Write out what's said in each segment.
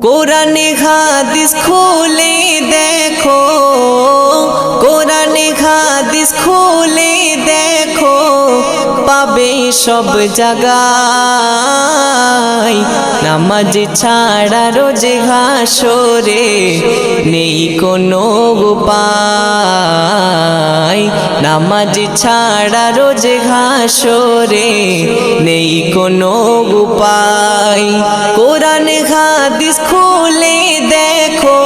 কোরআনে হাদিস খুলে দেখো, কোরআনে হাদিস খুলে দেখো, পাবে সব জায়গায়। নামাজ ছাড়া রোজে হাসরে নেই কোনো উপায়। নামাজ ছাড়া রোজে হাসরে নেই কোনো উপায়। কোরআনে হাদিস খুলে দেখো,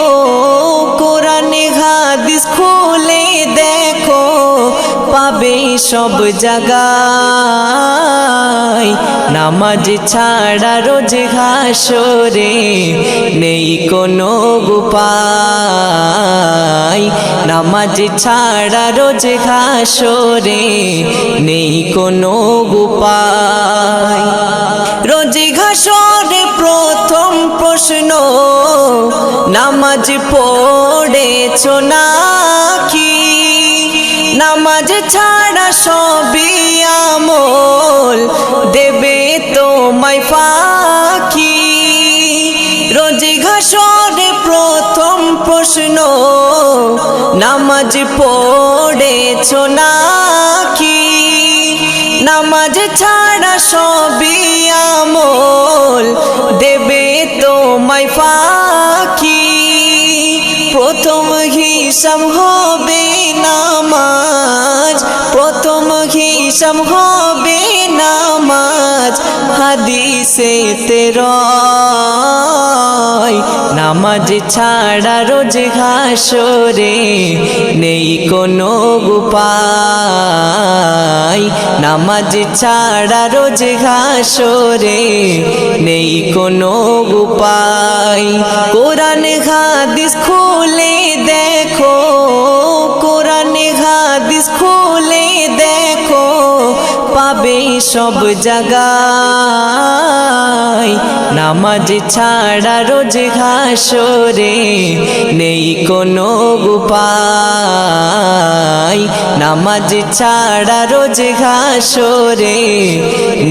কোরআনে হাদিস খুলে দেখো, পাবে সব জায়গায়। নামাজ ছাড়া রোজ হাসরে নেই কোনো উপায়। নামাজ ছাড়া রোজ হাসরে নেই কোনো উপায়। রোজ হাসরে প্রথম প্রশ্ন, নামাজ পড়েছো নাকি? নামাজ ছাড়া সবই আমল দেবে তোমায় ফাঁকি। রোজ হাসরে প্রথম প্রশ্ন, নামাজ পড়েছো নাকি? নামাজ ছাড়া সবই আমল দেবে তোমায় ফাঁকি। প্রথম হিসাব হবে নামাজ, প্রথম হিসাব হবে নামাজ, হাদিসেতে রয়। নামাজ ছাড়া রোজ হাসরে নেই কোনো উপায়। নামাজ ছাড়া রোজ হাসরে নেই কোনো উপায়। কোরআনে হাদিস খুলে দেখো, কোরআনে হাদিস খুলে দেখো, পাবে সব জায়গায়। নামাজ ছাড়া রোজ হাসরে নেই কোনো উপায়। নামাজ ছাড়া রোজ হাসরে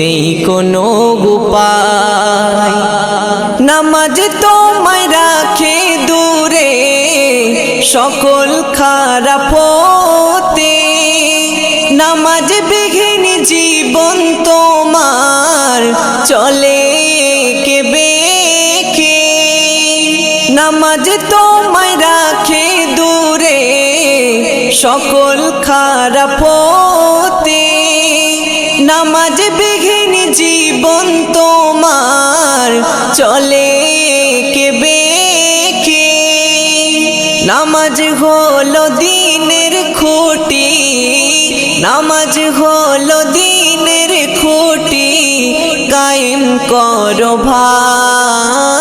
নেই কোনো উপায়। নামাজ তোমায় রাখে দূরে সকল খারাপ হতে। নামাজ বিঘিন জীবন তোমার চলে কে বেঁকে। নামাজ তোমায় রাখে দূরে সকল খারাপ হতে। নামাজ বিঘিন জীবন তোমার চলে কে বেঁকে। নামাজ হলো দিনের খুঁটি, নামাজ হলো দিনের খুঁটি, কায়েম করো ভাই।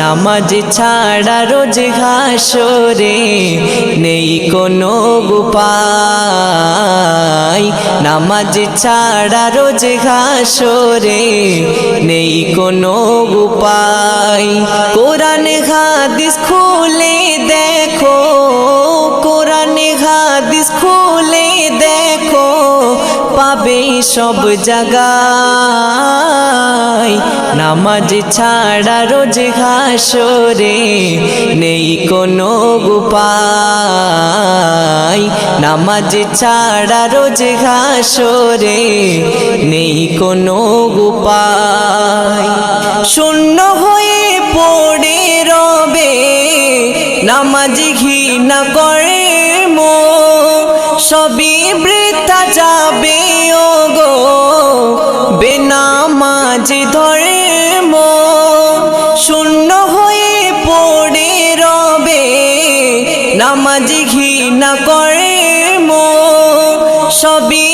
নামাজ ছাড়া রোজ হাসরে নেই কোনো উপায়। নামাজ ছাড়া রোজ হাসরে নেই কোনো উপায়। কোরআনে হাদিস খুলে দেখো, কোরআনে হাদিস খুলে দেখো, পাবে সব জায়গায়। নামাজ ছাড়া রোজ হাসরে নেই কোনো উপায়। নামাজ ছাড়া রোজ হাসরে নেই কোনো উপায়। শূন্য হয়ে পড়ে রবে নামাজ ঘৃণা করে মো, সবই বৃথা যাবে ওগো বেনামাজ ধর্ম। শূন্য হয়ে পড়ে রবে নামাজ ঘৃণা করে মো, সবই